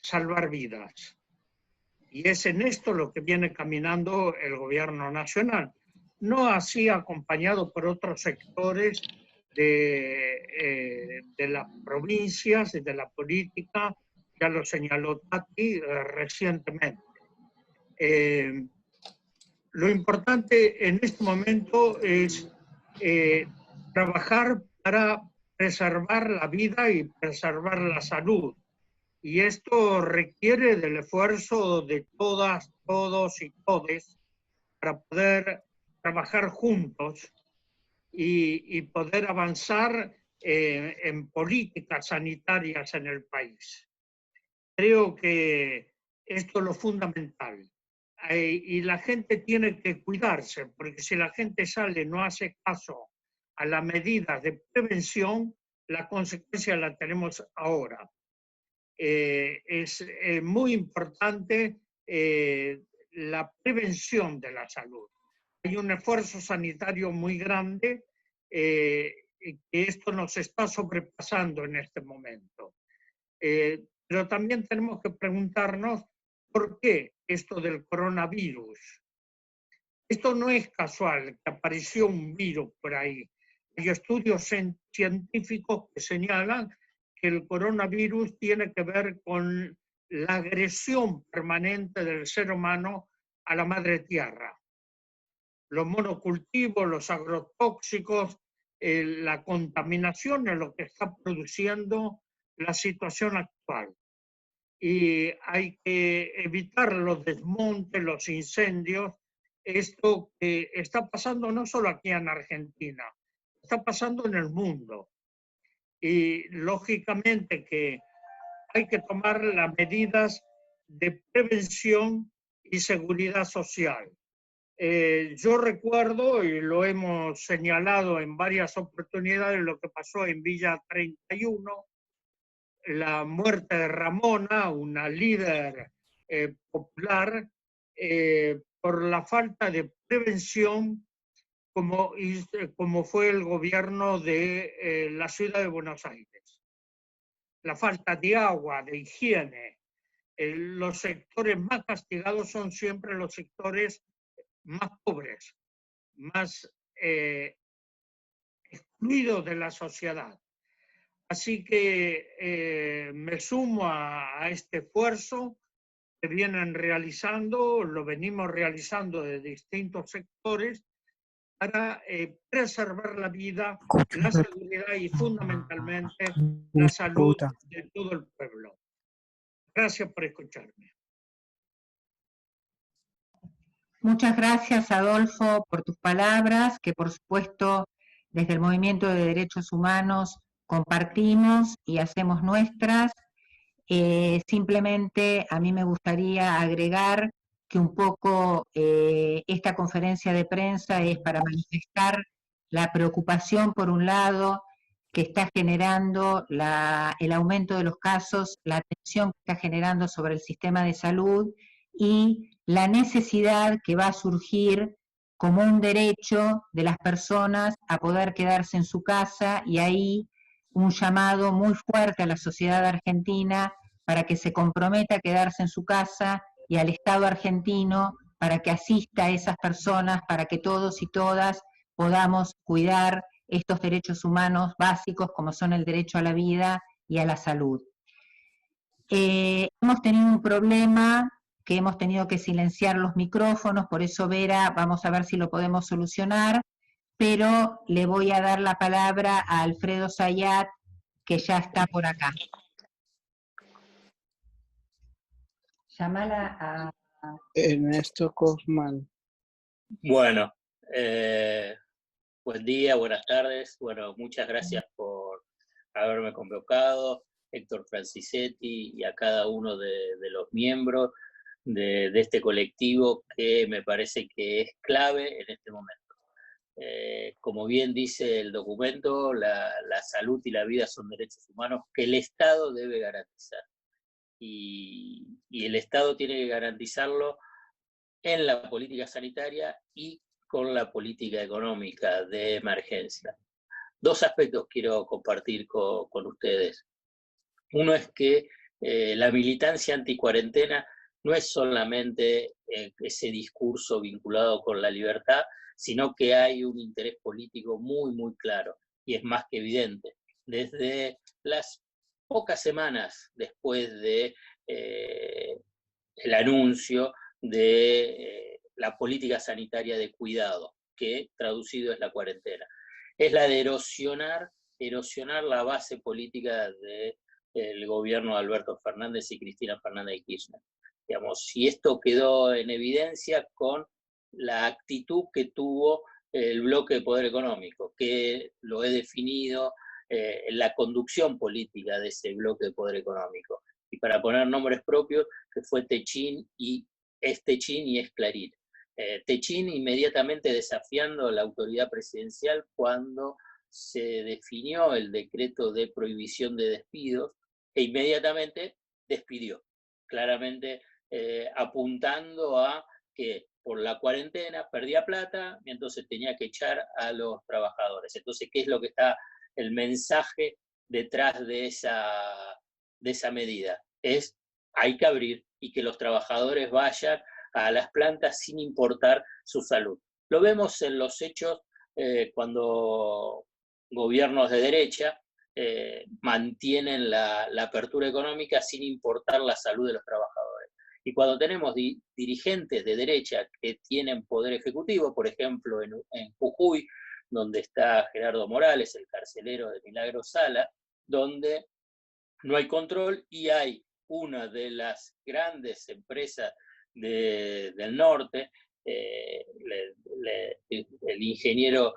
salvar vidas. Y es en esto lo que viene caminando el gobierno nacional. No así acompañado por otros sectores de las provincias y de la política, ya lo señaló Tati recientemente. Lo importante en este momento es trabajar para preservar la vida y preservar la salud. Y esto requiere del esfuerzo de todas, todos y todes para poder trabajar juntos y poder avanzar en políticas sanitarias en el país. Creo que esto es lo fundamental. Y la gente tiene que cuidarse, porque si la gente sale y no hace caso a las medidas de prevención, la consecuencia la tenemos ahora. Es muy importante la prevención de la salud. Hay un esfuerzo sanitario muy grande que esto nos está sobrepasando en este momento. Pero también tenemos que preguntarnos por qué esto del coronavirus. Esto no es casual, que apareció un virus por ahí. Hay estudios científicos que señalan que el coronavirus tiene que ver con la agresión permanente del ser humano a la madre tierra. Los monocultivos, los agrotóxicos, la contaminación es lo que está produciendo la situación actual. Y hay que evitar los desmontes, los incendios. Esto que está pasando no solo aquí en Argentina, está pasando en el mundo. Y lógicamente que hay que tomar las medidas de prevención y seguridad social. Yo recuerdo, y lo hemos señalado en varias oportunidades, lo que pasó en Villa 31, la muerte de Ramona, una líder popular, por la falta de prevención como fue el gobierno de la ciudad de Buenos Aires. La falta de agua, de higiene. Los sectores más castigados son siempre los sectores más pobres, más excluidos de la sociedad. Así que me sumo a este esfuerzo que vienen realizando, lo venimos realizando de distintos sectores para preservar la vida, la seguridad y fundamentalmente la salud de todo el pueblo. Gracias por escucharme. Muchas gracias, Adolfo, por tus palabras, que por supuesto desde el Movimiento de Derechos Humanos compartimos y hacemos nuestras. Simplemente a mí me gustaría agregar que un poco esta conferencia de prensa es para manifestar la preocupación, por un lado, que está generando el aumento de los casos, la tensión que está generando sobre el sistema de salud y la necesidad que va a surgir como un derecho de las personas a poder quedarse en su casa, y ahí un llamado muy fuerte a la sociedad argentina para que se comprometa a quedarse en su casa, y al Estado argentino para que asista a esas personas, para que todos y todas podamos cuidar estos derechos humanos básicos como son el derecho a la vida y a la salud. Hemos tenido un problema que hemos tenido que silenciar los micrófonos, por eso Vera, vamos a ver si lo podemos solucionar, pero le voy a dar la palabra a Alfredo Zayat, que ya está por acá. Llámala a Ernesto Kaufman. Bueno, buen día, buenas tardes. Bueno, muchas gracias por haberme convocado, Héctor Francisetti, y a cada uno de los miembros de este colectivo que me parece que es clave en este momento. Como bien dice el documento, la salud y la vida son derechos humanos que el Estado debe garantizar. Y el Estado tiene que garantizarlo en la política sanitaria y con la política económica de emergencia. Dos aspectos quiero compartir con ustedes. Uno es que la militancia anticuarentena no es solamente ese discurso vinculado con la libertad, sino que hay un interés político muy, muy claro, y es más que evidente. Desde las pocas semanas después de el anuncio de la política sanitaria de cuidado, que traducido es la cuarentena. Es la de erosionar la base política del gobierno de Alberto Fernández y Cristina Fernández de Kirchner. Digamos, y esto quedó en evidencia con la actitud que tuvo el bloque de poder económico, que lo he definido en la conducción política de ese bloque de poder económico. Y para poner nombres propios, que fue Techín y es Clarín. Techín inmediatamente desafiando a la autoridad presidencial cuando se definió el decreto de prohibición de despidos e inmediatamente despidió, claramente apuntando a que por la cuarentena perdía plata y entonces tenía que echar a los trabajadores. Entonces, ¿qué es lo que está el mensaje detrás de esa medida? Es hay que abrir y que los trabajadores vayan a las plantas sin importar su salud. Lo vemos en los hechos cuando gobiernos de derecha mantienen la apertura económica sin importar la salud de los trabajadores. Y cuando tenemos dirigentes de derecha que tienen poder ejecutivo, por ejemplo en Jujuy, donde está Gerardo Morales, el carcelero de Milagro Sala, donde no hay control y hay una de las grandes empresas del norte, el ingenio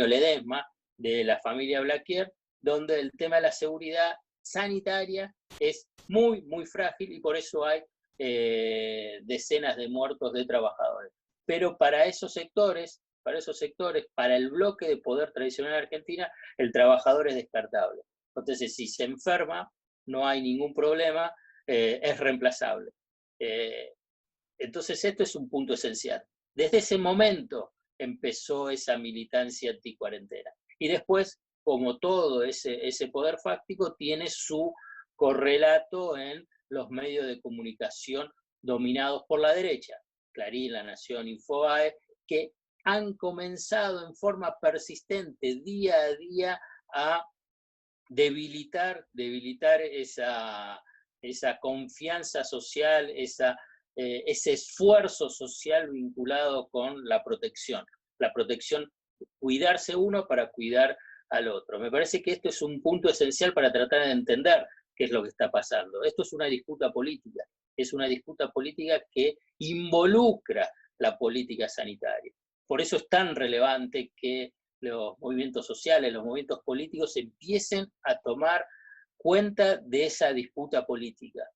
Ledesma, de la familia Blaquier, donde el tema de la seguridad sanitaria es muy, muy frágil y por eso hay decenas de muertos de trabajadores. Pero para esos sectores, para el bloque de poder tradicional de Argentina, el trabajador es descartable. Entonces, si se enferma, no hay ningún problema, es reemplazable. Entonces, esto es un punto esencial. Desde ese momento empezó esa militancia anticuarentena. Y después, como todo ese poder fáctico, tiene su correlato en los medios de comunicación dominados por la derecha, Clarín, La Nación, Infobae, que han comenzado en forma persistente, día a día, a debilitar esa confianza social, ese esfuerzo social vinculado con la protección. La protección, cuidarse uno para cuidar al otro. Me parece que esto es un punto esencial para tratar de entender qué es lo que está pasando. Esto es una disputa política, que involucra la política sanitaria. Por eso es tan relevante que los movimientos sociales, los movimientos políticos empiecen a tomar cuenta de esa disputa política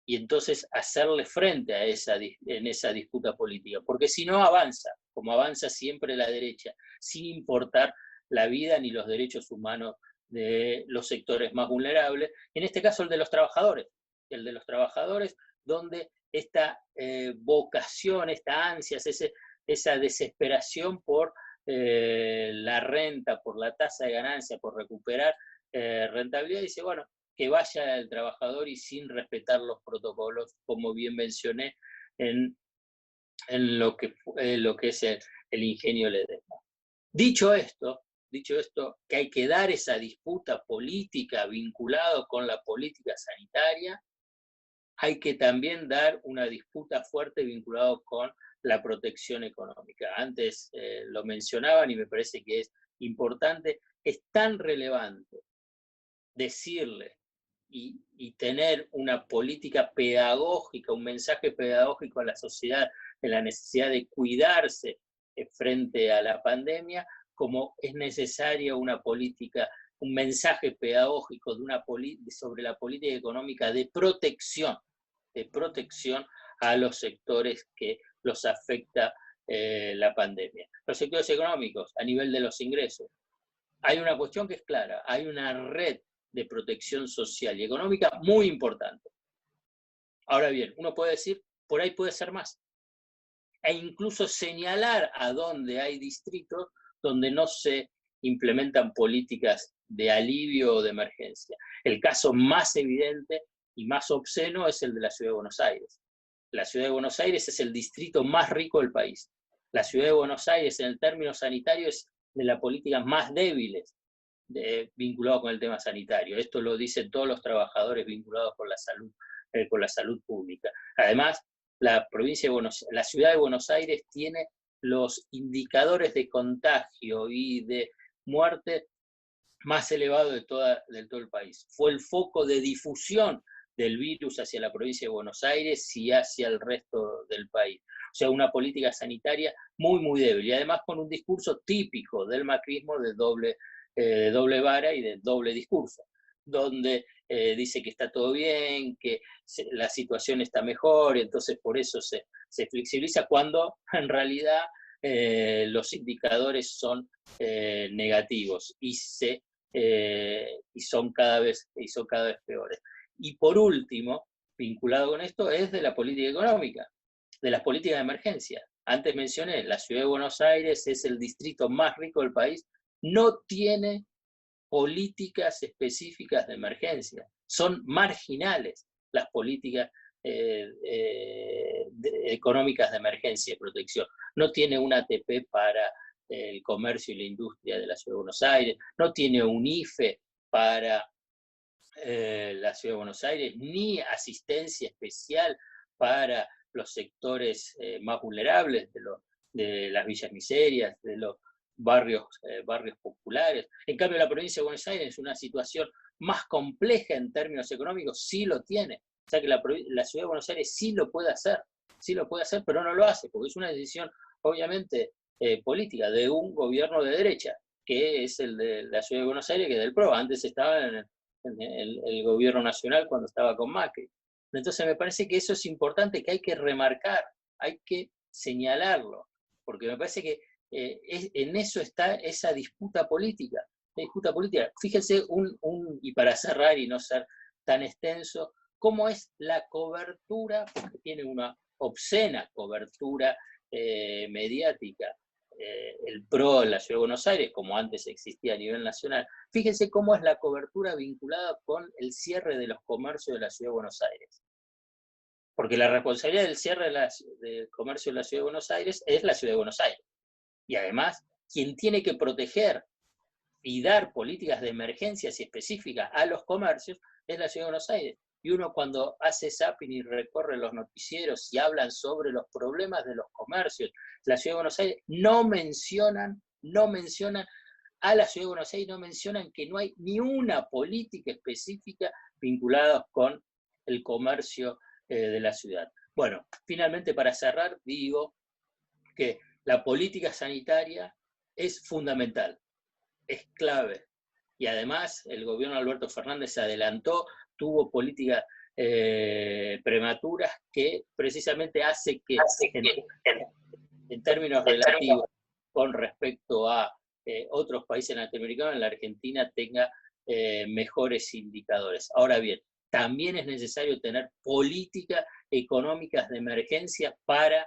y entonces hacerle frente en esa disputa política, porque si no avanza, como avanza siempre la derecha, sin importar la vida ni los derechos humanos de los sectores más vulnerables, en este caso el de los trabajadores, donde esta vocación, esta ansia, esa desesperación por la renta, por la tasa de ganancia, por recuperar rentabilidad, dice, bueno, que vaya el trabajador y sin respetar los protocolos, como bien mencioné, en lo que es el ingenio Ledesma. Dicho esto, que hay que dar esa disputa política vinculado con la política sanitaria, hay que también dar una disputa fuerte vinculado con la protección económica. Antes lo mencionaban y me parece que es importante, es tan relevante decirle y tener una política pedagógica, un mensaje pedagógico a la sociedad de la necesidad de cuidarse frente a la pandemia, como es necesaria una política, un mensaje pedagógico sobre la política económica de protección a los sectores que los afecta la pandemia. Los sectores económicos, a nivel de los ingresos, hay una cuestión que es clara, hay una red de protección social y económica muy importante. Ahora bien, uno puede decir, por ahí puede ser más, e incluso señalar a dónde hay distritos donde no se implementan políticas de alivio o de emergencia. El caso más evidente y más obsceno es el de la Ciudad de Buenos Aires. La Ciudad de Buenos Aires es el distrito más rico del país. La Ciudad de Buenos Aires, en el término sanitario, es de las políticas más débiles vinculado con el tema sanitario. Esto lo dicen todos los trabajadores vinculados con la salud pública. Además, la Ciudad de Buenos Aires tiene los indicadores de contagio y de muerte más elevados de todo el país. Fue el foco de difusión del virus hacia la provincia de Buenos Aires y hacia el resto del país. O sea, una política sanitaria muy, muy débil, y además con un discurso típico del macrismo de doble vara y de doble discurso, donde dice que está todo bien, que la situación está mejor, y entonces por eso se flexibiliza, cuando en realidad los indicadores son negativos y son cada vez peores. Y por último, vinculado con esto, es de la política económica, de las políticas de emergencia. Antes mencioné, la Ciudad de Buenos Aires es el distrito más rico del país, no tiene políticas específicas de emergencia, son marginales las políticas económicas de emergencia y protección. No tiene un ATP para el comercio y la industria de la Ciudad de Buenos Aires, no tiene un IFE para la Ciudad de Buenos Aires, ni asistencia especial para los sectores más vulnerables de las villas miserias, de los barrios populares. En cambio, la provincia de Buenos Aires es una situación más compleja en términos económicos, sí lo tiene. O sea que la Ciudad de Buenos Aires sí lo puede hacer, pero no lo hace, porque es una decisión, obviamente, política de un gobierno de derecha, que es el de la Ciudad de Buenos Aires, que es del PRO. Antes estaba en el gobierno nacional cuando estaba con Macri. Entonces me parece que eso es importante, que hay que remarcar, hay que señalarlo, porque me parece que en eso está esa disputa política. Fíjense, y para cerrar y no ser tan extenso, cómo es la cobertura, porque tiene una obscena cobertura mediática, el PRO en la Ciudad de Buenos Aires, como antes existía a nivel nacional. Fíjense cómo es la cobertura vinculada con el cierre de los comercios de la Ciudad de Buenos Aires. Porque la responsabilidad del cierre del comercio de la Ciudad de Buenos Aires es la Ciudad de Buenos Aires. Y además, quien tiene que proteger y dar políticas de emergencias específicas a los comercios es la Ciudad de Buenos Aires. Y uno, cuando hace zapping y recorre los noticieros y hablan sobre los problemas de los comercios, la Ciudad de Buenos Aires no mencionan a la Ciudad de Buenos Aires, no mencionan que no hay ni una política específica vinculada con el comercio de la ciudad. Bueno, finalmente, para cerrar, digo que la política sanitaria es fundamental, es clave. Y además el gobierno de Alberto Fernández se adelantó, tuvo políticas prematuras que precisamente hace que en términos relativos con respecto a otros países latinoamericanos, la Argentina tenga mejores indicadores. Ahora bien, también es necesario tener políticas económicas de emergencia para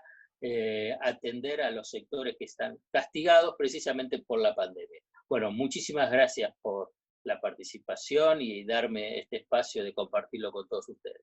atender a los sectores que están castigados precisamente por la pandemia. Bueno, muchísimas gracias por la participación y darme este espacio de compartirlo con todos ustedes.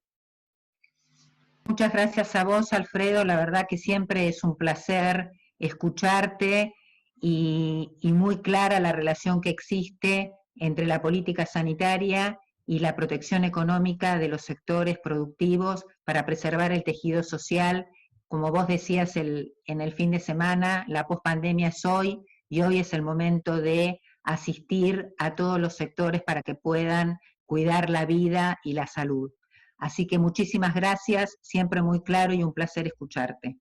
Muchas gracias a vos, Alfredo. La verdad que siempre es un placer escucharte y muy clara la relación que existe entre la política sanitaria y la protección económica de los sectores productivos para preservar el tejido social. Como vos decías en el fin de semana, la pospandemia es hoy, y hoy es el momento de asistir a todos los sectores para que puedan cuidar la vida y la salud. Así que muchísimas gracias, siempre muy claro y un placer escucharte.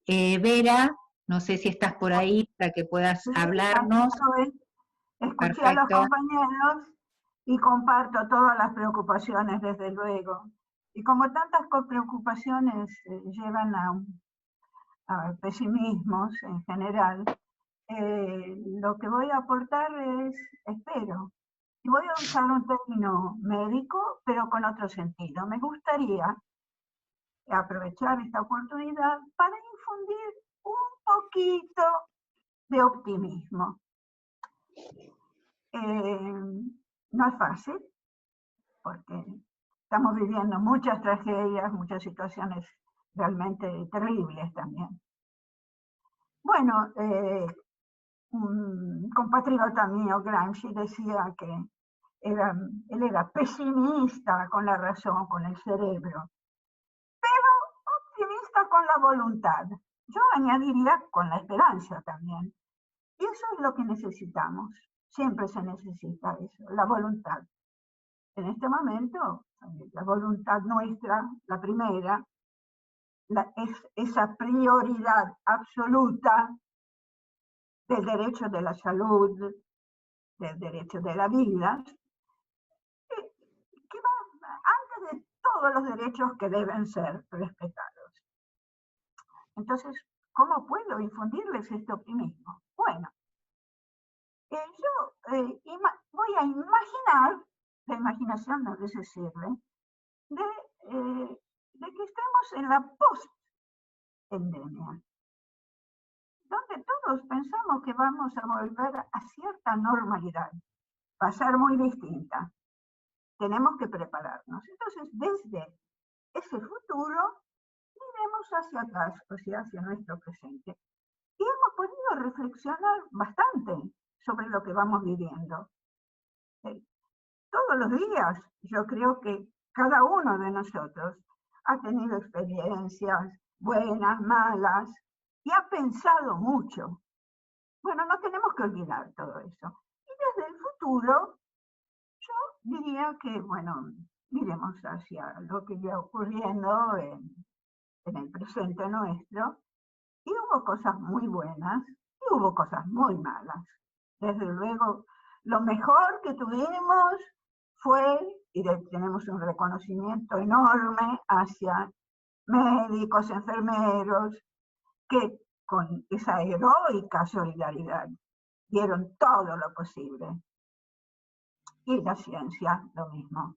Vera, no sé si estás por ahí para que puedas hablarnos. Escuché Perfecto. a los compañeros y comparto todas las preocupaciones, desde luego. Y como tantas preocupaciones llevan a pesimismos en general, lo que voy a aportar es, espero, y voy a usar un término médico, pero con otro sentido. Me gustaría aprovechar esta oportunidad para infundir un poquito de optimismo. No es fácil, porque estamos viviendo muchas tragedias, muchas situaciones realmente terribles también. Bueno, un compatriota mío, Gramsci, decía que él era pesimista con la razón, con el cerebro, pero optimista con la voluntad. Yo añadiría con la esperanza también. Y eso es lo que necesitamos. Siempre se necesita eso, la voluntad. En este momento, la voluntad nuestra, la primera, es esa prioridad absoluta del derecho de la salud, del derecho de la vida, que va antes de todos los derechos que deben ser respetados. Entonces, ¿cómo puedo infundirles este optimismo? Bueno, yo voy a imaginar, la imaginación a veces sirve, de que estemos en la post-pandemia, donde todos pensamos que vamos a volver a cierta normalidad. Va a ser muy distinta. Tenemos que prepararnos. Entonces, desde ese futuro, miremos hacia atrás, o sea, hacia nuestro presente. Y hemos podido reflexionar bastante sobre lo que vamos viviendo. Todos los días, yo creo que cada uno de nosotros ha tenido experiencias buenas, malas, y ha pensado mucho. Bueno, no tenemos que olvidar todo eso. Y desde el futuro, yo diría que, bueno, miremos hacia lo que ya ocurriendo en el presente nuestro, y hubo cosas muy buenas y hubo cosas muy malas. Desde luego, lo mejor que tuvimos fue, y tenemos un reconocimiento enorme hacia médicos, enfermeros, que con esa heroica solidaridad dieron todo lo posible. Y la ciencia, lo mismo.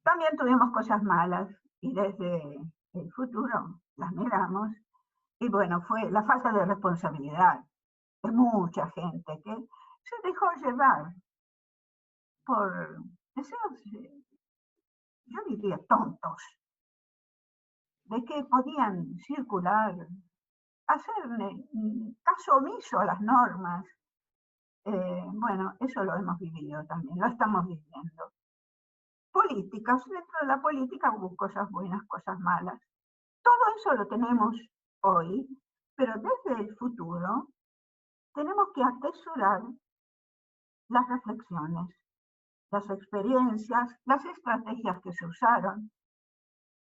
También tuvimos cosas malas, y desde el futuro las miramos, y bueno, fue la falta de responsabilidad de mucha gente que se dejó llevar por deseos, yo diría tontos, de que podían circular, hacer caso omiso a las normas. Bueno, eso lo hemos vivido también, lo estamos viviendo. Políticas, dentro de la política hubo cosas buenas, cosas malas. Todo eso lo tenemos hoy, pero desde el futuro tenemos que atesorar las reflexiones, las experiencias, las estrategias que se usaron.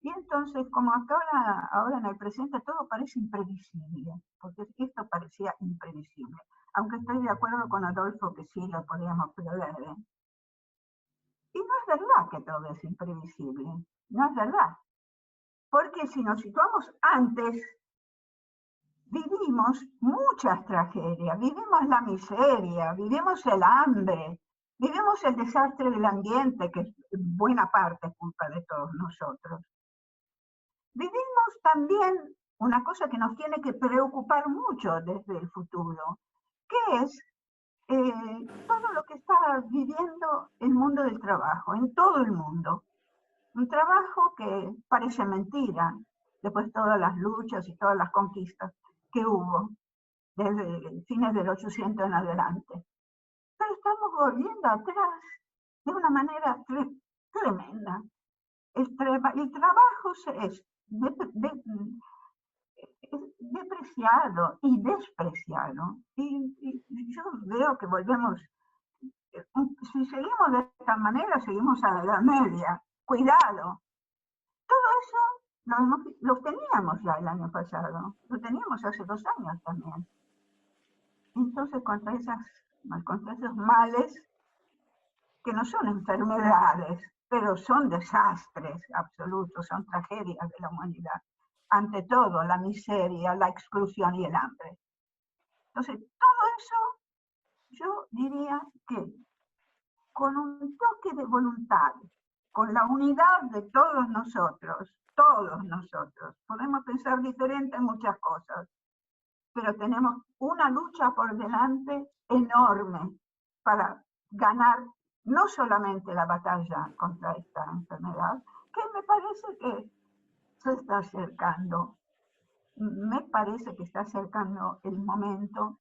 Y entonces, como ahora en el presente todo parece imprevisible, porque esto parecía imprevisible, aunque estoy de acuerdo con Adolfo que sí lo podíamos prever. Y no es verdad que todo es imprevisible, no es verdad. Porque si nos situamos antes, vivimos muchas tragedias, vivimos la miseria, vivimos el hambre, vivimos el desastre del ambiente, que en buena parte es culpa de todos nosotros. Vivimos también una cosa que nos tiene que preocupar mucho desde el futuro, que es todo lo que está viviendo el mundo del trabajo, en todo el mundo. Un trabajo que parece mentira, después de todas las luchas y todas las conquistas que hubo desde fines del 800 en adelante. Pero estamos volviendo atrás de una manera tremenda. El trabajo es depreciado y despreciado. Y yo veo que volvemos, si seguimos de esta manera, seguimos a la Edad Media. Cuidado. Todo eso lo teníamos ya el año pasado, lo teníamos hace 2 años también. Entonces, contra esos males, que no son enfermedades, pero son desastres absolutos, son tragedias de la humanidad. Ante todo, la miseria, la exclusión y el hambre. Entonces, todo eso, yo diría que con un toque de voluntad, con la unidad de todos nosotros, podemos pensar diferente en muchas cosas, pero tenemos una lucha por delante enorme, para ganar no solamente la batalla contra esta enfermedad, que me parece que se está acercando. Me parece que está acercando el momento,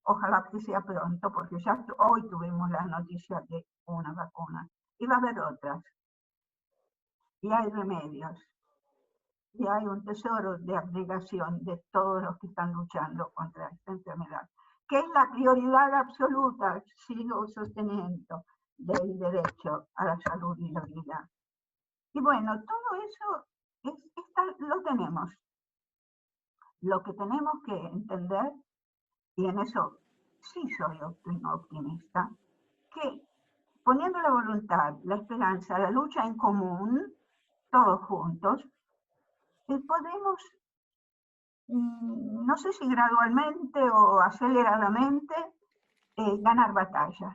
ojalá que sea pronto, porque ya hoy tuvimos la noticia de una vacuna, y va a haber otras, y hay remedios, y hay un tesoro de abnegación de todos los que están luchando contra esta enfermedad, que es la prioridad absoluta, sigo sosteniendo, del derecho a la salud y la vida. Y bueno, todo eso lo tenemos. Lo que tenemos que entender, y en eso sí soy optimista, que poniendo la voluntad, la esperanza, la lucha en común, todos juntos, podemos, no sé si gradualmente o aceleradamente, ganar batallas.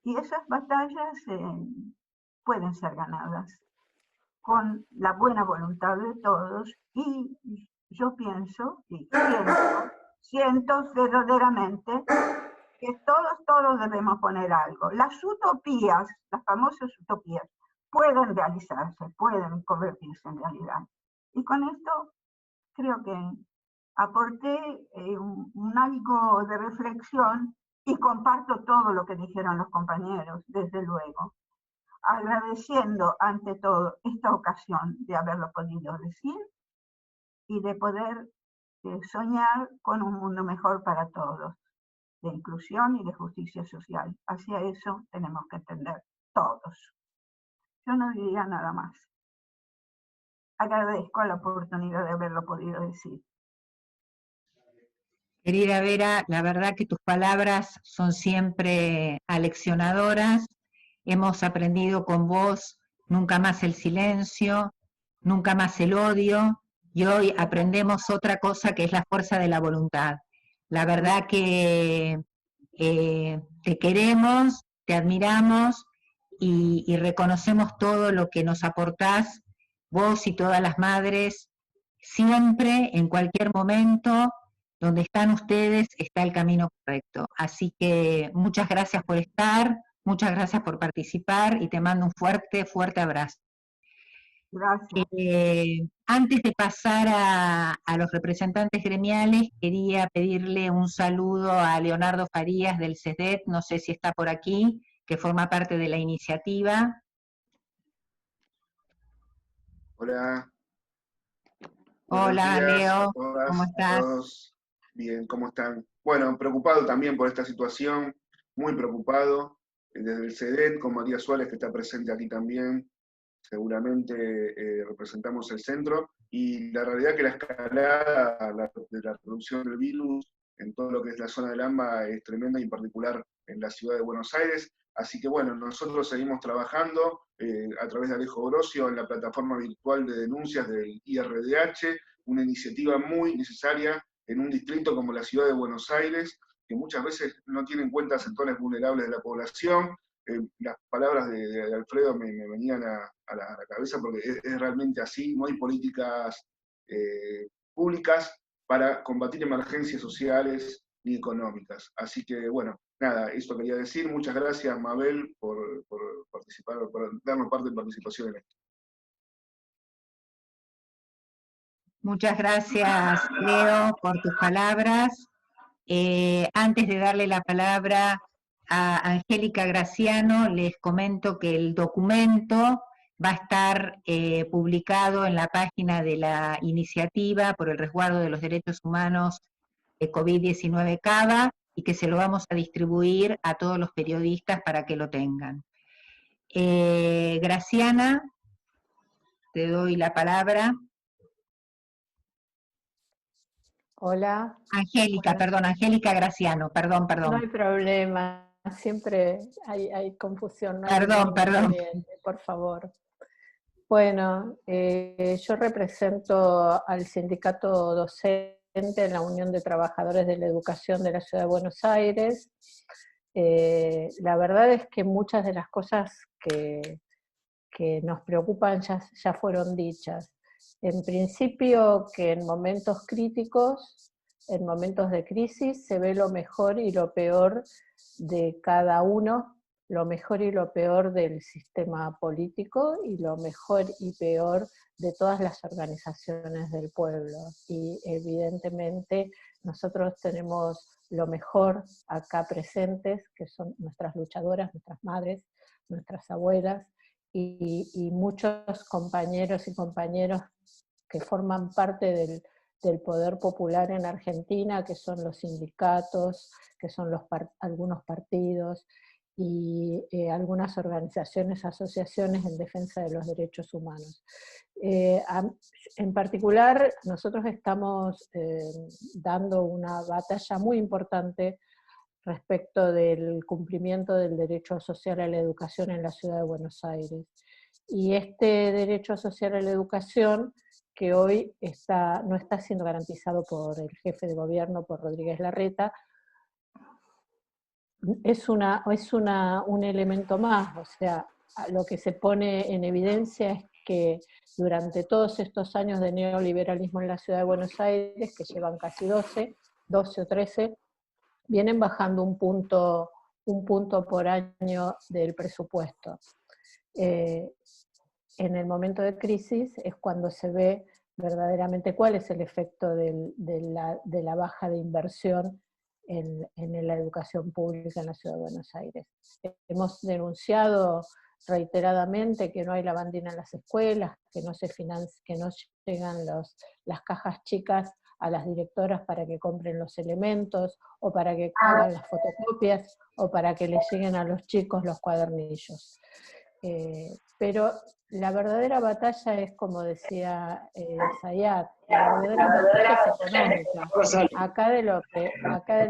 Y esas batallas pueden ser ganadas con la buena voluntad de todos, y yo pienso y siento verdaderamente que todos debemos poner algo. Las utopías, las famosas utopías, pueden realizarse, pueden convertirse en realidad. Y con esto creo que aporté un algo de reflexión, y comparto todo lo que dijeron los compañeros, desde luego, agradeciendo ante todo esta ocasión de haberlo podido decir y de poder soñar con un mundo mejor para todos, de inclusión y de justicia social. Hacia eso tenemos que tender todos. Yo no diría nada más. Agradezco la oportunidad de haberlo podido decir. Querida Vera, la verdad que tus palabras son siempre aleccionadoras. Hemos aprendido con vos nunca más el silencio, nunca más el odio, y hoy aprendemos otra cosa que es la fuerza de la voluntad. La verdad que te queremos, te admiramos y reconocemos todo lo que nos aportás, vos y todas las madres, siempre, en cualquier momento. Donde están ustedes está el camino correcto. Así que muchas gracias por estar, muchas gracias por participar y te mando un fuerte, fuerte abrazo. Gracias. Antes de pasar a los representantes gremiales, quería pedirle un saludo a Leonardo Farías del CESDET, no sé si está por aquí, que forma parte de la iniciativa. Hola. Hola, Leo, todas, ¿cómo estás? todos. Bien, ¿cómo están? Bueno, preocupado también por esta situación, muy preocupado, desde el CEDET, con María Suárez, que está presente aquí también, seguramente representamos el centro, y la realidad que la escalada de la reproducción del virus en todo lo que es la zona del AMBA es tremenda, y en particular en la ciudad de Buenos Aires. Así que bueno, nosotros seguimos trabajando a través de Alejo Grosio en la plataforma virtual de denuncias del IRDH, una iniciativa muy necesaria en un distrito como la ciudad de Buenos Aires, que muchas veces no tiene en cuenta sectores vulnerables de la población. Las palabras de Alfredo me venían a la cabeza, porque es realmente así. No hay políticas públicas para combatir emergencias sociales ni económicas. Así que, bueno, nada, eso quería decir. Muchas gracias, Mabel, por participar, por darnos parte de participación en esto. Muchas gracias, Leo, por tus palabras. Antes de darle la palabra a Angélica Graciano, les comento que el documento va a estar publicado en la página de la iniciativa por el resguardo de los derechos humanos de COVID-19 CABA, y que se lo vamos a distribuir a todos los periodistas para que lo tengan. Graciana, te doy la palabra. Hola. Angélica, Hola. perdón, Angélica Graciano, perdón. No hay problema, siempre hay confusión. No Perdón. Por favor. Bueno, yo represento al sindicato docente en la Unión de Trabajadores de la Educación de la Ciudad de Buenos Aires. La verdad es que muchas de las cosas que nos preocupan ya fueron dichas. En principio, que en momentos críticos en momentos de crisis se ve lo mejor y lo peor de cada uno, lo mejor y lo peor del sistema político y lo mejor y peor de todas las organizaciones del pueblo. Y evidentemente nosotros tenemos lo mejor acá presentes, que son nuestras luchadoras, nuestras madres, nuestras abuelas, y muchos compañeros y compañeros que forman parte del poder popular en Argentina, que son los sindicatos, que son algunos partidos y algunas organizaciones, asociaciones en defensa de los derechos humanos. En particular, nosotros estamos dando una batalla muy importante respecto del cumplimiento del derecho social a la educación en la ciudad de Buenos Aires. Y este derecho social a la educación, que hoy no está siendo garantizado por el jefe de gobierno, por Rodríguez Larreta, es un elemento más. O sea, lo que se pone en evidencia es que durante todos estos años de neoliberalismo en la ciudad de Buenos Aires, que llevan casi 12 o 13, vienen bajando un punto por año del presupuesto. En el momento de crisis es cuando se ve verdaderamente cuál es el efecto de la baja de inversión en la educación pública en la Ciudad de Buenos Aires. Hemos denunciado reiteradamente que no hay lavandina en las escuelas, que no llegan las cajas chicas a las directoras para que compren los elementos, o para que hagan las fotocopias, o para que les lleguen a los chicos los cuadernillos. Pero la verdadera batalla es, como decía Zayat, la verdadera batalla es económica. Acá de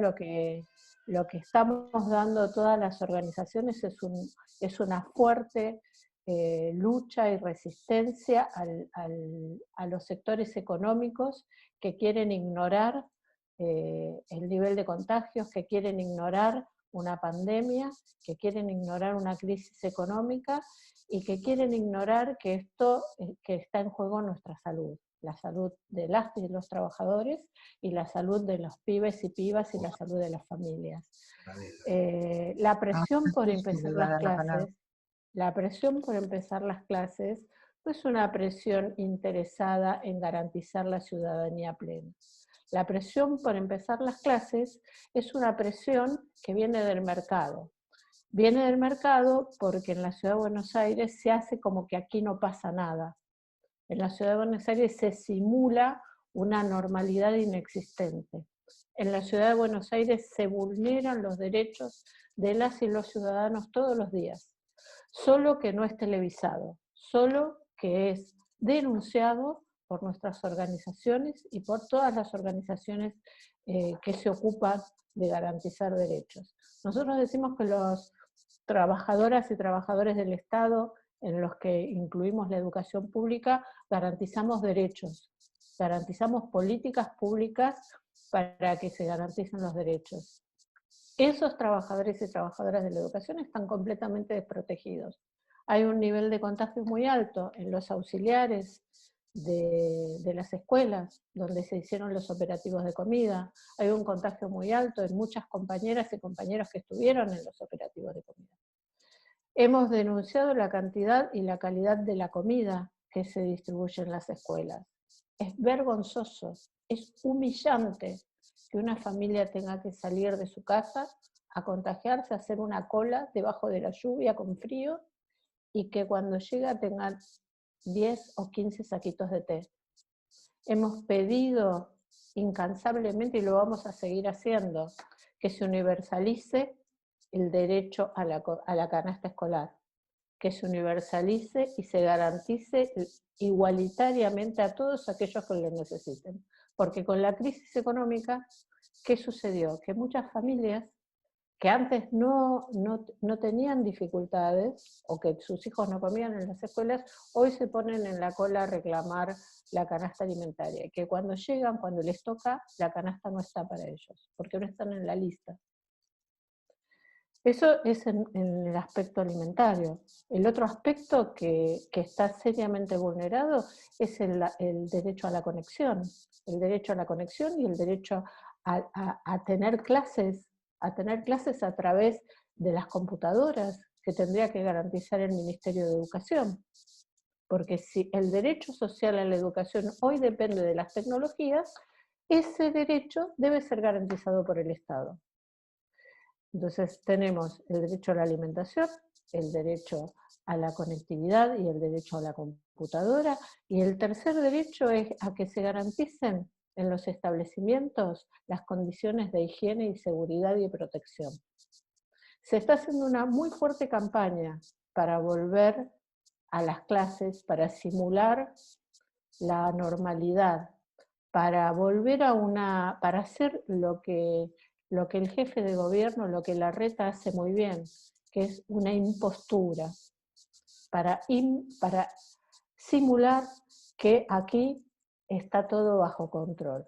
lo que estamos dando todas las organizaciones es una fuerte lucha y resistencia a los sectores económicos que quieren ignorar el nivel de contagios, que quieren ignorar una pandemia, que quieren ignorar una crisis económica y que quieren ignorar que está en juego nuestra salud, la salud de las y de los trabajadores y la salud de los pibes y pibas y la salud de las familias. La presión por empezar las clases no es una presión interesada en garantizar la ciudadanía plena. La presión por empezar las clases es una presión que viene del mercado. Viene del mercado porque en la Ciudad de Buenos Aires se hace como que aquí no pasa nada. En la Ciudad de Buenos Aires se simula una normalidad inexistente. En la Ciudad de Buenos Aires se vulneran los derechos de las y los ciudadanos todos los días, solo que no es televisado, solo que es denunciado por nuestras organizaciones y por todas las organizaciones que se ocupan de garantizar derechos. Nosotros decimos que los trabajadoras y trabajadores del Estado, en los que incluimos la educación pública, garantizamos derechos, garantizamos políticas públicas para que se garanticen los derechos. Esos trabajadores y trabajadoras de la educación están completamente desprotegidos. Hay un nivel de contagio muy alto en los auxiliares de las escuelas, donde se hicieron los operativos de comida. Hay un contagio muy alto en muchas compañeras y compañeros que estuvieron en los operativos de comida. Hemos denunciado la cantidad y la calidad de la comida que se distribuye en las escuelas. Es vergonzoso, es humillante que una familia tenga que salir de su casa a contagiarse, a hacer una cola debajo de la lluvia con frío, y que cuando llega tenga 10 o 15 saquitos de té. Hemos pedido incansablemente, y lo vamos a seguir haciendo, que se universalice el derecho a la canasta escolar, que se universalice y se garantice igualitariamente a todos aquellos que lo necesiten. Porque con la crisis económica, ¿qué sucedió? Que muchas familias que antes no tenían dificultades, o que sus hijos no comían en las escuelas, hoy se ponen en la cola a reclamar la canasta alimentaria, que cuando llegan, cuando les toca, la canasta no está para ellos, porque no están en la lista. Eso es en el aspecto alimentario. El otro aspecto que está seriamente vulnerado es el derecho a la conexión. El derecho a la conexión y el derecho a tener clases a través de las computadoras que tendría que garantizar el Ministerio de Educación. Porque si el derecho social a la educación hoy depende de las tecnologías, ese derecho debe ser garantizado por el Estado. Entonces tenemos el derecho a la alimentación, el derecho a la conectividad y el derecho a la computadora, y el tercer derecho es a que se garanticen en los establecimientos las condiciones de higiene y seguridad y protección. Se está haciendo una muy fuerte campaña para volver a las clases, para simular la normalidad, para volver para hacer lo que el jefe de gobierno, lo que Larreta hace muy bien, que es una impostura, para simular que aquí está todo bajo control.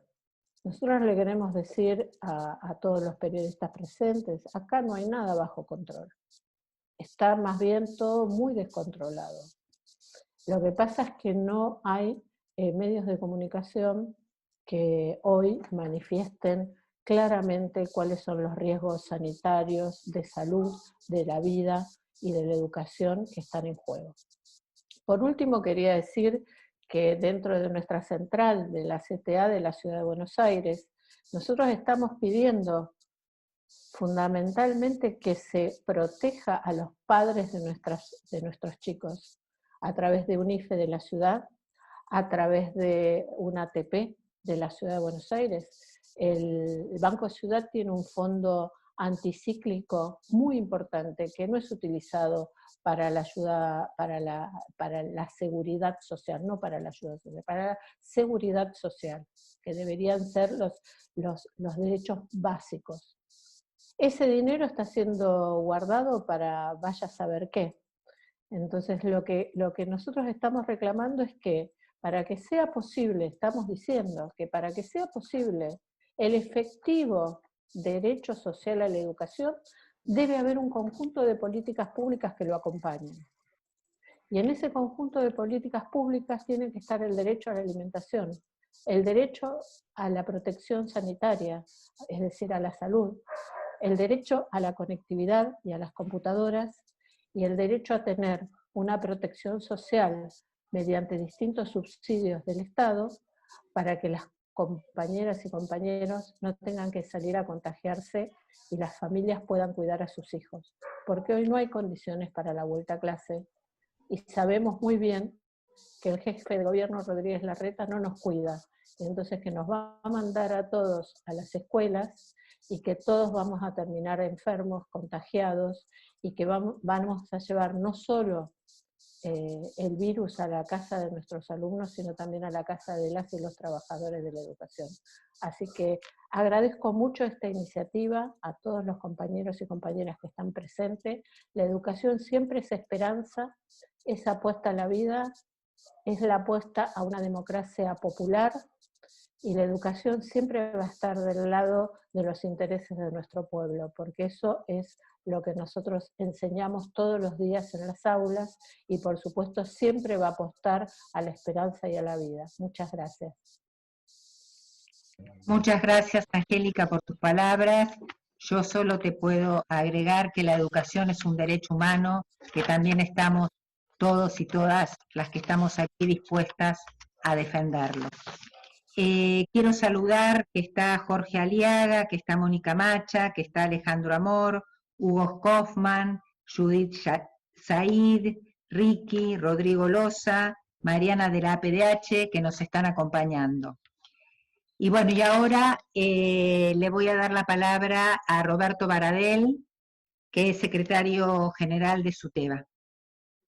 Nosotros le queremos decir a todos los periodistas presentes, acá no hay nada bajo control. Está más bien todo muy descontrolado. Lo que pasa es que no hay medios de comunicación que hoy manifiesten claramente cuáles son los riesgos sanitarios, de salud, de la vida y de la educación que están en juego. Por último, quería decir que dentro de nuestra central de la CTA de la Ciudad de Buenos Aires, nosotros estamos pidiendo fundamentalmente que se proteja a los padres de nuestros chicos a través de un IFE de la ciudad, a través de una ATP de la Ciudad de Buenos Aires. El Banco Ciudad tiene un fondo anticíclico muy importante que no es utilizado para la ayuda, para la seguridad social, no para la ayuda social, para la seguridad social, que deberían ser los derechos básicos. Ese dinero está siendo guardado para vaya a saber qué. Entonces lo que nosotros estamos reclamando es que para que sea posible, estamos diciendo que para que sea posible el efectivo derecho social a la educación, debe haber un conjunto de políticas públicas que lo acompañen. Y en ese conjunto de políticas públicas tiene que estar el derecho a la alimentación, el derecho a la protección sanitaria, es decir, a la salud, el derecho a la conectividad y a las computadoras, y el derecho a tener una protección social mediante distintos subsidios del Estado para que las compañeras y compañeros no tengan que salir a contagiarse y las familias puedan cuidar a sus hijos. Porque hoy no hay condiciones para la vuelta a clase y sabemos muy bien que el jefe de gobierno Rodríguez Larreta no nos cuida, entonces que nos va a mandar a todos a las escuelas y que todos vamos a terminar enfermos, contagiados, y que vamos a llevar no solo el virus a la casa de nuestros alumnos, sino también a la casa de las y los trabajadores de la educación. Así que agradezco mucho esta iniciativa a todos los compañeros y compañeras que están presentes. La educación siempre es esperanza, es apuesta a la vida, es la apuesta a una democracia popular, y la educación siempre va a estar del lado de los intereses de nuestro pueblo, porque eso es lo que nosotros enseñamos todos los días en las aulas, y por supuesto siempre va a apostar a la esperanza y a la vida. Muchas gracias. Muchas gracias, Angélica, por tus palabras. Yo solo te puedo agregar que la educación es un derecho humano, que también estamos todos y todas las que estamos aquí dispuestas a defenderlo. Quiero saludar que está Jorge Aliaga, que está Mónica Macha, que está Alejandro Amor, Hugo Kaufman, Judith Said, Ricky, Rodrigo Loza, Mariana de la APDH, que nos están acompañando. Y bueno, y ahora le voy a dar la palabra a Roberto Baradel, que es secretario general de SUTEBA.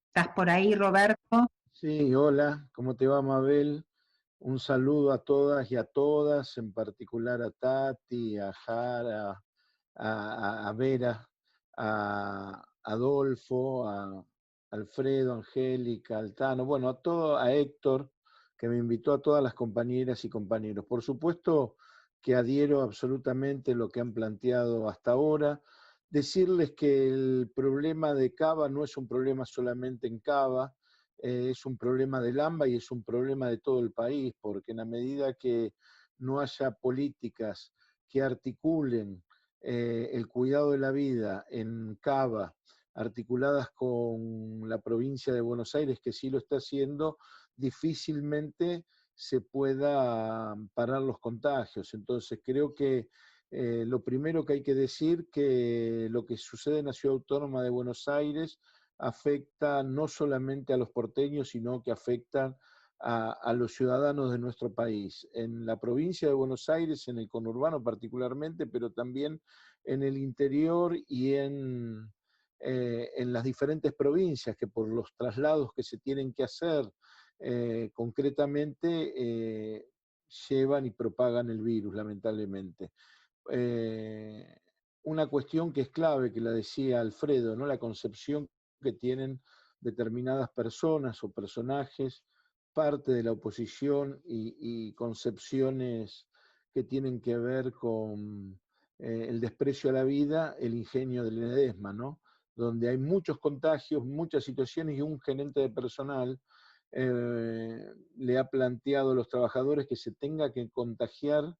¿Estás por ahí, Roberto? Sí, hola, ¿cómo te va, Mabel? Un saludo a todas y a todas, en particular a Tati, a Jara, a Vera, a Adolfo, a Alfredo, Angélica, Altano, bueno, a Héctor, que me invitó, a todas las compañeras y compañeros. Por supuesto que adhiero absolutamente a lo que han planteado hasta ahora. Decirles que el problema de Cava no es un problema solamente en Cava, es un problema del AMBA y es un problema de todo el país, porque en la medida que no haya políticas que articulen el cuidado de la vida en Cava, articuladas con la provincia de Buenos Aires, que sí lo está haciendo, difícilmente se pueda parar los contagios. Entonces creo que lo primero que hay que decir que lo que sucede en la Ciudad Autónoma de Buenos Aires afecta no solamente a los porteños, sino que afecta a los ciudadanos de nuestro país, en la provincia de Buenos Aires, en el conurbano particularmente, pero también en el interior y en las diferentes provincias, que por los traslados que se tienen que hacer concretamente llevan y propagan el virus, lamentablemente. Una cuestión que es clave, que la decía Alfredo, ¿no? La concepción que tienen determinadas personas o personajes, parte de la oposición y concepciones que tienen que ver con el desprecio a la vida, el ingenio de Ledesma, ¿no? Donde hay muchos contagios, muchas situaciones, y un gerente de personal le ha planteado a los trabajadores que se tenga que contagiar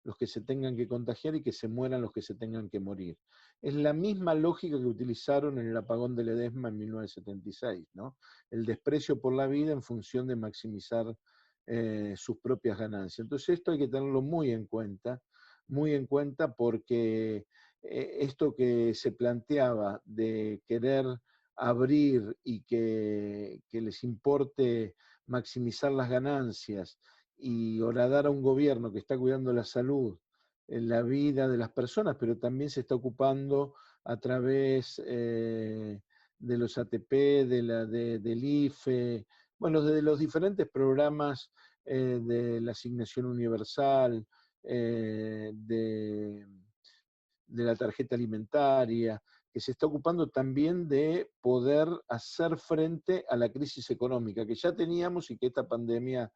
los que se tengan que contagiar y que se mueran los que se tengan que morir. Es la misma lógica que utilizaron en el apagón de Ledesma en 1976, ¿no? El desprecio por la vida en función de maximizar sus propias ganancias. Entonces esto hay que tenerlo muy en cuenta porque esto que se planteaba de querer abrir y que les importe maximizar las ganancias y horadar a un gobierno que está cuidando la salud, la vida de las personas, pero también se está ocupando a través de los ATP, del IFE, bueno, de los diferentes programas de la asignación universal, de la tarjeta alimentaria, que se está ocupando también de poder hacer frente a la crisis económica que ya teníamos y que esta pandemia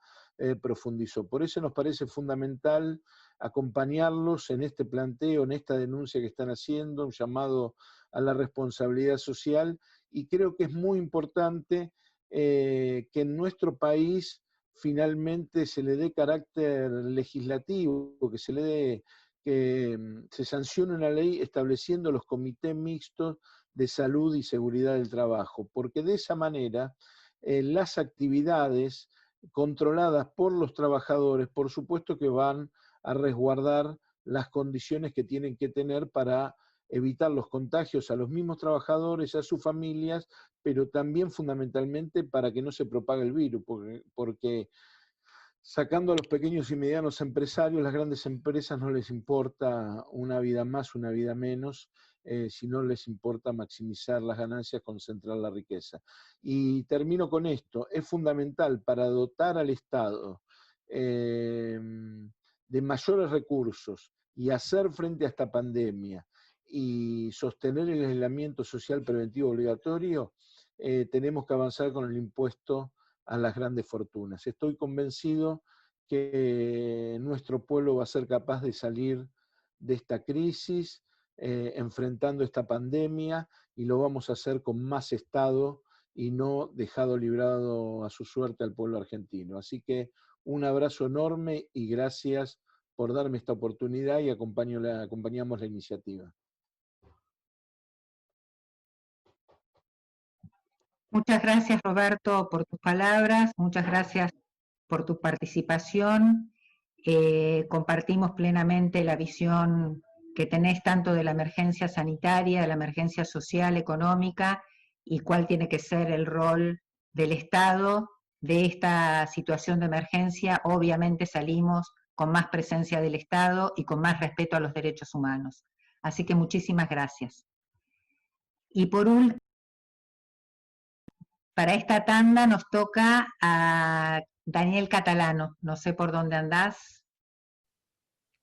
profundizó. Por eso nos parece fundamental acompañarlos en este planteo, en esta denuncia que están haciendo, un llamado a la responsabilidad social, y creo que es muy importante que en nuestro país finalmente se le dé carácter legislativo, que se le dé que se sancione una ley estableciendo los comités mixtos de salud y seguridad del trabajo, porque de esa manera las actividades controladas por los trabajadores, por supuesto que van a resguardar las condiciones que tienen que tener para evitar los contagios a los mismos trabajadores, a sus familias, pero también fundamentalmente para que no se propague el virus, porque sacando a los pequeños y medianos empresarios, las grandes empresas no les importa una vida más, una vida menos, sino les importa maximizar las ganancias, concentrar la riqueza. Y termino con esto, es fundamental para dotar al Estado de mayores recursos y hacer frente a esta pandemia y sostener el aislamiento social preventivo obligatorio, tenemos que avanzar con el impuesto a las grandes fortunas. Estoy convencido que nuestro pueblo va a ser capaz de salir de esta crisis, enfrentando esta pandemia, y lo vamos a hacer con más Estado y no dejado librado a su suerte al pueblo argentino. Así que un abrazo enorme y gracias por darme esta oportunidad y acompañamos la iniciativa. Muchas gracias, Roberto, por tus palabras, muchas gracias por tu participación. Compartimos plenamente la visión que tenés tanto de la emergencia sanitaria, de la emergencia social, económica, y cuál tiene que ser el rol del Estado de esta situación de emergencia. Obviamente salimos con más presencia del Estado y con más respeto a los derechos humanos. Así que muchísimas gracias. Y por último, para esta tanda nos toca a Daniel Catalano. No sé por dónde andás.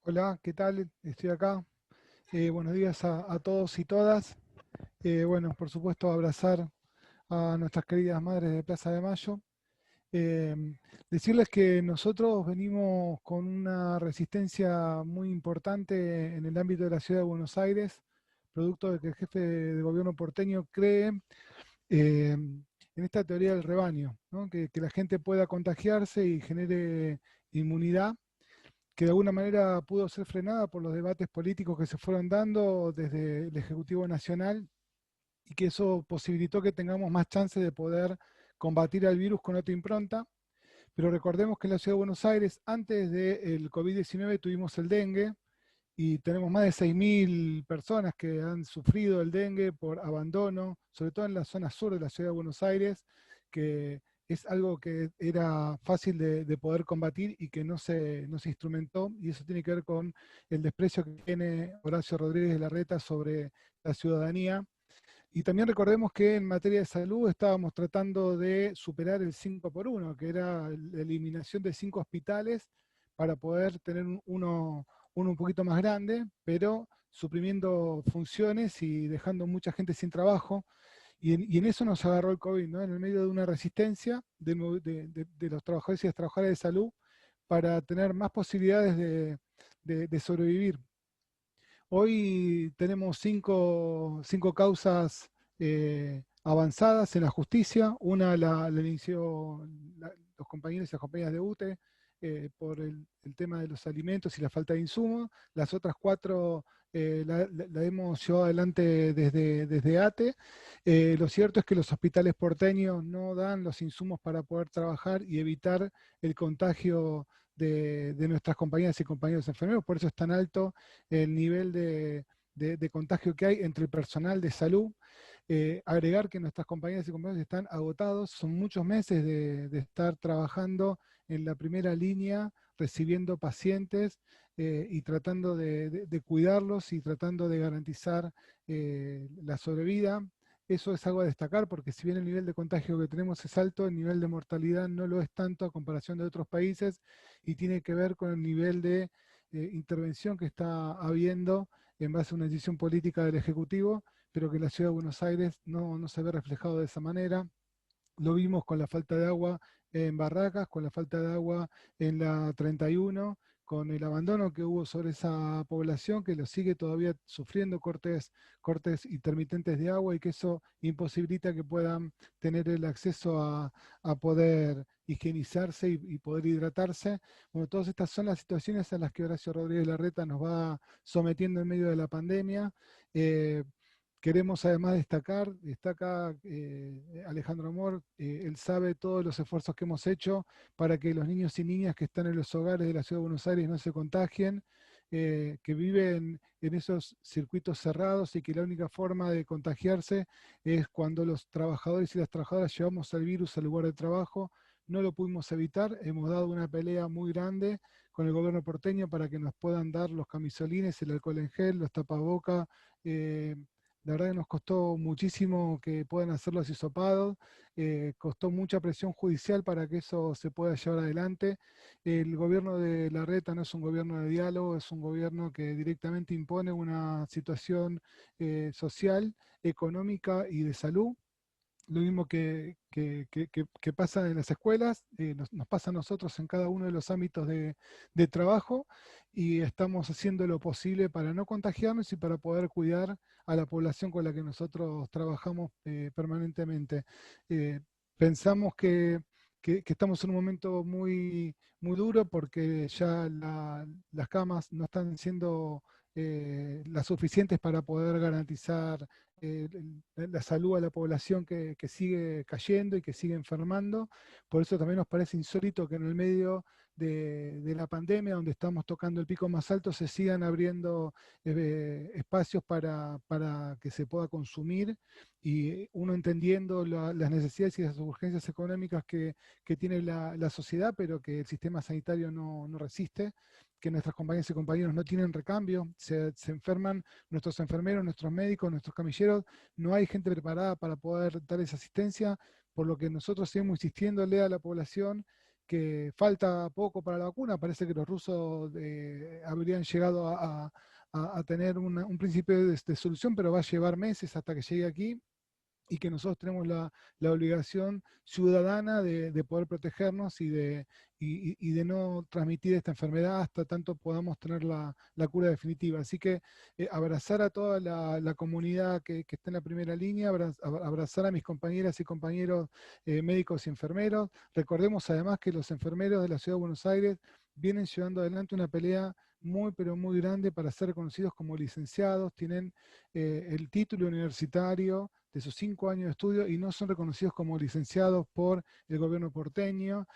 Hola, ¿qué tal? Estoy acá. Buenos días a todos y todas. Bueno, por supuesto, abrazar a nuestras queridas madres de Plaza de Mayo. Decirles que nosotros venimos con una resistencia muy importante en el ámbito de la ciudad de Buenos Aires, producto de que el jefe de gobierno porteño cree en esta teoría del rebaño, ¿no? Que la gente pueda contagiarse y genere inmunidad, que de alguna manera pudo ser frenada por los debates políticos que se fueron dando desde el Ejecutivo Nacional, y que eso posibilitó que tengamos más chances de poder combatir al virus con otra impronta. Pero recordemos que en la Ciudad de Buenos Aires, antes del COVID-19, tuvimos el dengue, y tenemos más de 6.000 personas que han sufrido el dengue por abandono, sobre todo en la zona sur de la Ciudad de Buenos Aires, que es algo que era fácil de poder combatir y que no se instrumentó, y eso tiene que ver con el desprecio que tiene Horacio Rodríguez de Larreta sobre la ciudadanía. Y también recordemos que en materia de salud estábamos tratando de superar el 5x1, que era la eliminación de 5 hospitales para poder tener uno un poquito más grande, pero suprimiendo funciones y dejando mucha gente sin trabajo. Y en eso nos agarró el COVID, ¿no? En el medio de una resistencia de los trabajadores y las trabajadoras de salud para tener más posibilidades de sobrevivir. Hoy tenemos cinco causas avanzadas en la justicia. Una la inició los compañeros y las compañeras de UTE por el tema de los alimentos y la falta de insumos. Las otras 4 la hemos llevado adelante desde ATE. Lo cierto es que los hospitales porteños no dan los insumos para poder trabajar y evitar el contagio de nuestras compañeras y compañeros enfermeros, por eso es tan alto el nivel de contagio que hay entre el personal de salud. Agregar que nuestras compañeras y compañeros están agotados, son muchos meses de estar trabajando en la primera línea, recibiendo pacientes y tratando de cuidarlos y tratando de garantizar la sobrevida. Eso es algo a destacar, porque si bien el nivel de contagio que tenemos es alto, el nivel de mortalidad no lo es tanto a comparación de otros países, y tiene que ver con el nivel de intervención que está habiendo en base a una decisión política del Ejecutivo, pero que en la Ciudad de Buenos Aires no se ve reflejado de esa manera. Lo vimos con la falta de agua en Barracas, con la falta de agua en la 31, con el abandono que hubo sobre esa población, que lo sigue todavía sufriendo cortes intermitentes de agua, y que eso imposibilita que puedan tener el acceso a poder higienizarse y poder hidratarse. Bueno, todas estas son las situaciones a las que Horacio Rodríguez Larreta nos va sometiendo en medio de la pandemia. Queremos además destaca Alejandro Amor, él sabe todos los esfuerzos que hemos hecho para que los niños y niñas que están en los hogares de la Ciudad de Buenos Aires no se contagien, que viven en esos circuitos cerrados, y que la única forma de contagiarse es cuando los trabajadores y las trabajadoras llevamos el virus al lugar de trabajo. No lo pudimos evitar, hemos dado una pelea muy grande con el gobierno porteño para que nos puedan dar los camisolines, el alcohol en gel, los tapabocas. La verdad que nos costó muchísimo que puedan hacer los hisopados, costó mucha presión judicial para que eso se pueda llevar adelante. El gobierno de Larreta no es un gobierno de diálogo, es un gobierno que directamente impone una situación social, económica y de salud. Lo mismo que pasa en las escuelas, nos pasa a nosotros en cada uno de los ámbitos de trabajo, y estamos haciendo lo posible para no contagiarnos y para poder cuidar a la población con la que nosotros trabajamos permanentemente. Pensamos que estamos en un momento muy duro, porque ya las camas no están siendo las suficientes para poder garantizar la salud a la población que sigue cayendo y que sigue enfermando. Por eso también nos parece insólito que en el medio de la pandemia, donde estamos tocando el pico más alto, se sigan abriendo espacios para que se pueda consumir, y uno entendiendo las necesidades y las urgencias económicas que tiene la sociedad, pero que el sistema sanitario no resiste, que nuestras compañeras y compañeros no tienen recambio, se enferman nuestros enfermeros, nuestros médicos, nuestros camilleros, no hay gente preparada para poder dar esa asistencia, por lo que nosotros seguimos insistiéndole a la población que falta poco para la vacuna. Parece que los rusos habrían llegado a tener un principio de solución, pero va a llevar meses hasta que llegue aquí, y que nosotros tenemos la obligación ciudadana de poder protegernos y de no transmitir esta enfermedad hasta tanto podamos tener la cura definitiva. Así que abrazar a toda la comunidad que está en la primera línea, abrazar a mis compañeras y compañeros médicos y enfermeros. Recordemos además que los enfermeros de la Ciudad de Buenos Aires vienen llevando adelante una pelea muy, pero muy grande para ser reconocidos como licenciados, tienen el título universitario de sus 5 años de estudio y no son reconocidos como licenciados por el gobierno porteño.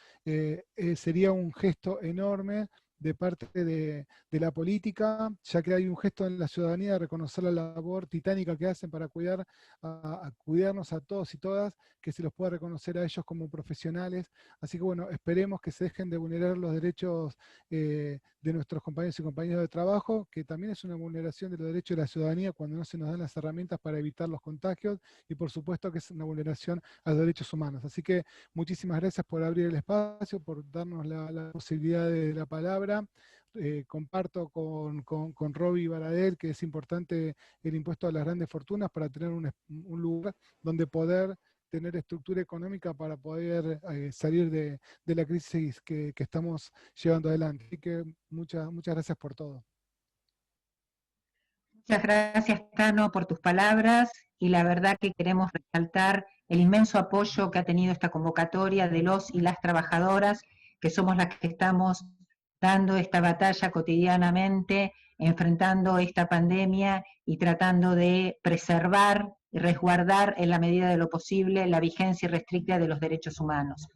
Sería un gesto enorme de parte de la política, ya que hay un gesto en la ciudadanía de reconocer la labor titánica que hacen para cuidarnos a todos y todas, que se los pueda reconocer a ellos como profesionales. Así que bueno, esperemos que se dejen de vulnerar los derechos de nuestros compañeros y compañeras de trabajo, que también es una vulneración de los derechos de la ciudadanía cuando no se nos dan las herramientas para evitar los contagios, y por supuesto que es una vulneración a los derechos humanos. Así que muchísimas gracias por abrir el espacio, por darnos la posibilidad de la palabra. Comparto con Roby Baradel que es importante el impuesto a las grandes fortunas para tener un lugar donde poder tener estructura económica para poder salir de la crisis que estamos llevando adelante. Así que muchas gracias por todo. Muchas gracias, Tano, por tus palabras, y la verdad que queremos resaltar el inmenso apoyo que ha tenido esta convocatoria de los y las trabajadoras, que somos las que estamos dando esta batalla cotidianamente, enfrentando esta pandemia y tratando de preservar y resguardar en la medida de lo posible la vigencia irrestricta de los derechos humanos.